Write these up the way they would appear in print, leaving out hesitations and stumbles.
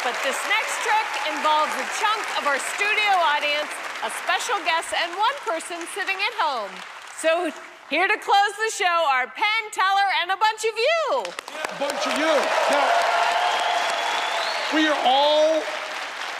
But this next trick involves a chunk of our studio audience, a special guest, and one person sitting at home. So here to close the show are Penn Teller and a bunch of you. Yeah, a bunch of you. Now,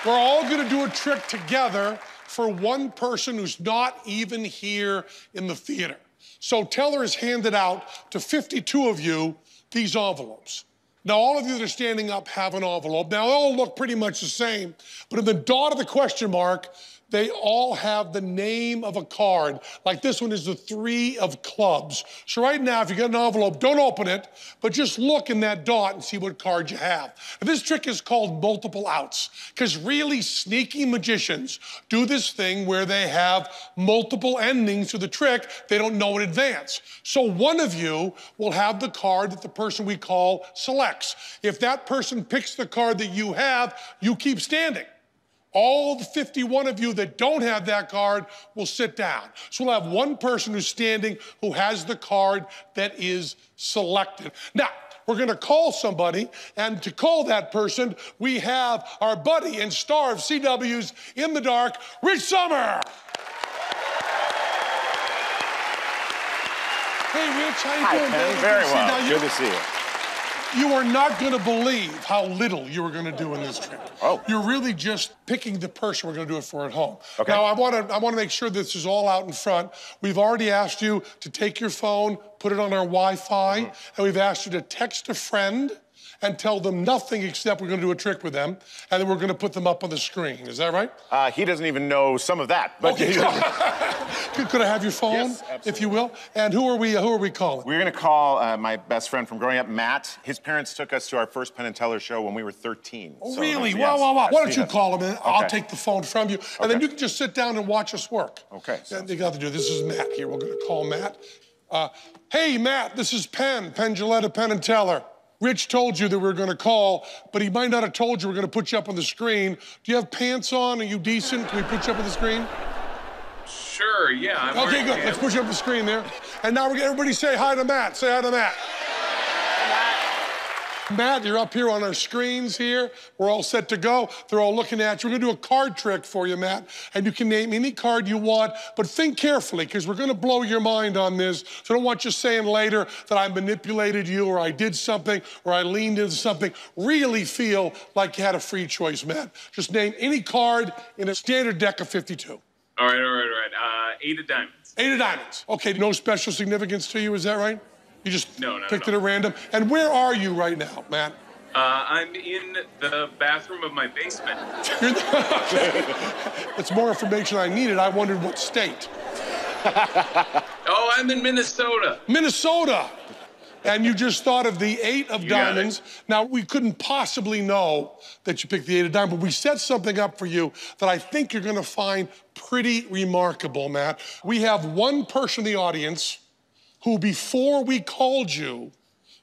we're all gonna do a trick together for one person who's not even here in the theater. So Teller has handed out to 52 of you these envelopes. Now, all of you that are standing up have an envelope. Now, they all look pretty much the same, but in the dot of the question mark, they all have the name of a card. Like this one is the 3 of clubs. So right now, if you get an envelope, don't open it, but just look in that dot and see what card you have. And this trick is called multiple outs, because really sneaky magicians do this thing where they have multiple endings to the trick they don't know in advance. So one of you will have the card that the person we call selects. If that person picks the card that you have, you keep standing. All the 51 of you that don't have that card will sit down. So we'll have one person who's standing who has the card that is selected. Now, we're gonna call somebody, and to call that person, we have our buddy and star of CW's In the Dark, Rich Sommer. Hey, Rich, how you doing? Hi, Penn. Very well. Good to see you. You are not going to believe how little you are going to do in this trick. Oh. You're really just picking the person we're going to do it for at home. Okay. Now, I want to make sure this is all out in front. We've already asked you to take your phone, put it on our Wi-Fi, and we've asked you to text a friend and tell them nothing except we're going to do a trick with them, and then we're going to put them up on the screen. Is that right? He doesn't even know some of that. But okay. Could I have your phone, yes, if you will? And who are we calling? We're going to call my best friend from growing up, Matt. His parents took us to our first Penn and Teller show when we were 13. Oh, so really? Yes, Wow. Why don't you yes. call him, and I'll take the phone from you, and then Okay. you can just sit down and watch us work. Okay. You got to do this. Is Matt here. We're going to call Matt. Hey, Matt, this is Penn Jillette, Penn and Teller. Rich told you that we were going to call, but he might not have told you we're going to put you up on the screen. Do you have pants on? Are you decent? Can we put you up on the screen? Sure, yeah. Okay, good. Let's put you up on the screen there. And now we're going to everybody say hi to Matt. Say hi to Matt. Matt, you're up here on our screens here. We're all set to go. They're all looking at you. We're gonna do a card trick for you, Matt, and you can name any card you want, but think carefully, because we're gonna blow your mind on this. So I don't want you saying later that I manipulated you, or I did something, or I leaned into something. Really feel like you had a free choice, Matt. Just name any card in a standard deck of 52. All right. 8 of diamonds. 8 of diamonds. Okay, no special significance to you, is that right? You just picked it at random. And where are you right now, Matt? I'm in the bathroom of my basement. That's more information I needed. I wondered what state. Oh, I'm in Minnesota. Minnesota. And you just thought of the 8 of diamonds. Now, we couldn't possibly know that you picked the 8 of diamonds, but we set something up for you that I think you're gonna find pretty remarkable, Matt. We have one person in the audience who, before we called you,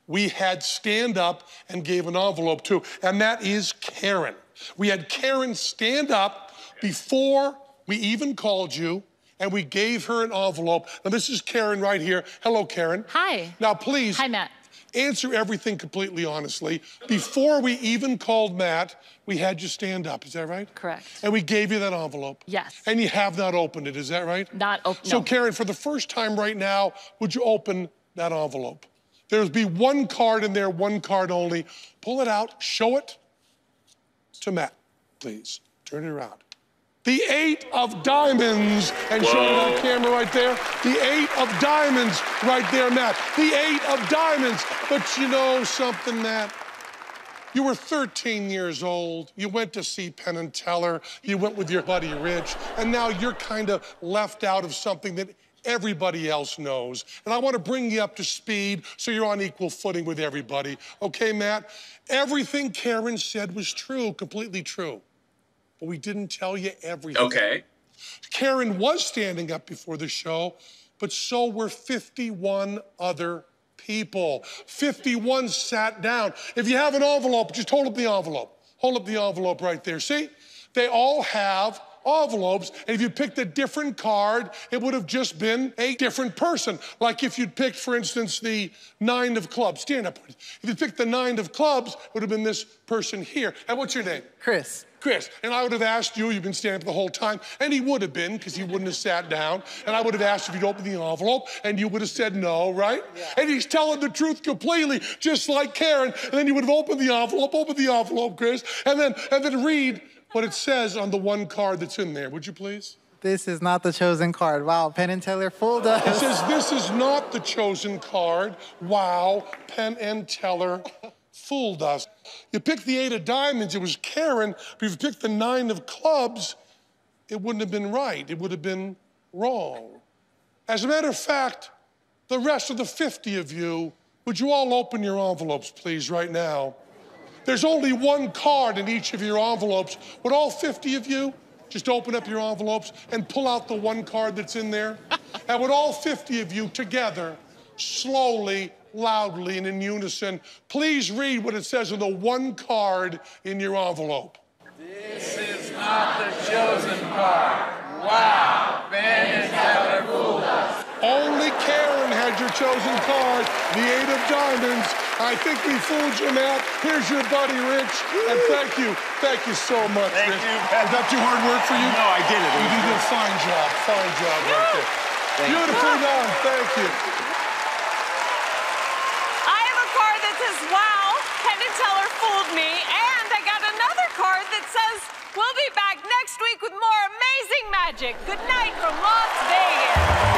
we had stand up and gave an envelope to, and that is Karen. We had Karen stand up before we even called you, and we gave her an envelope. Now, this is Karen right here. Hello, Karen. Hi. Now, please. Hi, Matt. Answer everything completely honestly. Before we even called Matt, we had you stand up, is that right? Correct. And we gave you that envelope? Yes. And you have not opened it, is that right? Not open, So, no. Karen, for the first time right now, would you open that envelope? There'll be one card in there, one card only. Pull it out, show it to Matt, please. Turn it around. The 8 of diamonds, and show it on camera right there. The 8 of diamonds right there, Matt. The 8 of diamonds. But you know something, Matt? You were 13 years old. You went to see Penn and Teller. You went with your buddy Rich, and now you're kind of left out of something that everybody else knows. And I want to bring you up to speed so you're on equal footing with everybody. Okay, Matt? Everything Karen said was true, completely true. But we didn't tell you everything. Okay. Karen was standing up before the show, but so were 51 other people. 51 sat down. If you have an envelope, just hold up the envelope. Hold up the envelope right there. See? They all have envelopes, and if you picked a different card, it would have just been a different person. Like if you'd picked, for instance, the 9 of clubs. Stand up. If you picked the 9 of clubs, it would have been this person here. And what's your name? Chris. Chris. And I would have asked you, you've been standing up the whole time, and he would have been, because he wouldn't have sat down. And I would have asked if you'd open the envelope, and you would have said no, right? Yeah. And he's telling the truth completely, just like Karen. And then you would have opened the envelope, Chris, and then read what it says on the one card that's in there. Would you please? This is not the chosen card. Wow, Penn and Teller fooled us. It says, this is not the chosen card. Wow, Penn and Teller fooled us. You picked the 8 of diamonds, it was Karen, but if you picked the 9 of clubs, it wouldn't have been right. It would have been wrong. As a matter of fact, the rest of the 50 of you, would you all open your envelopes, please, right now? There's only one card in each of your envelopes. Would all 50 of you just open up your envelopes and pull out the one card that's in there? And would all 50 of you together, slowly, loudly, and in unison, please read what it says on the one card in your envelope. This is not the chosen card. Wow, Penn and Teller fooled us. Only Karen had your chosen card, the 8 of diamonds. I think we fooled you, Matt. Here's your buddy, Rich. And thank you so much, Thank Rich. you. Was that too hard work for you? No, I did it. You did a fine job right there. Beautifully done, thank you. I have a card that says, wow, Penn and Teller fooled me. And I got another card that says, we'll be back next week with more amazing magic. Good night from Las Vegas.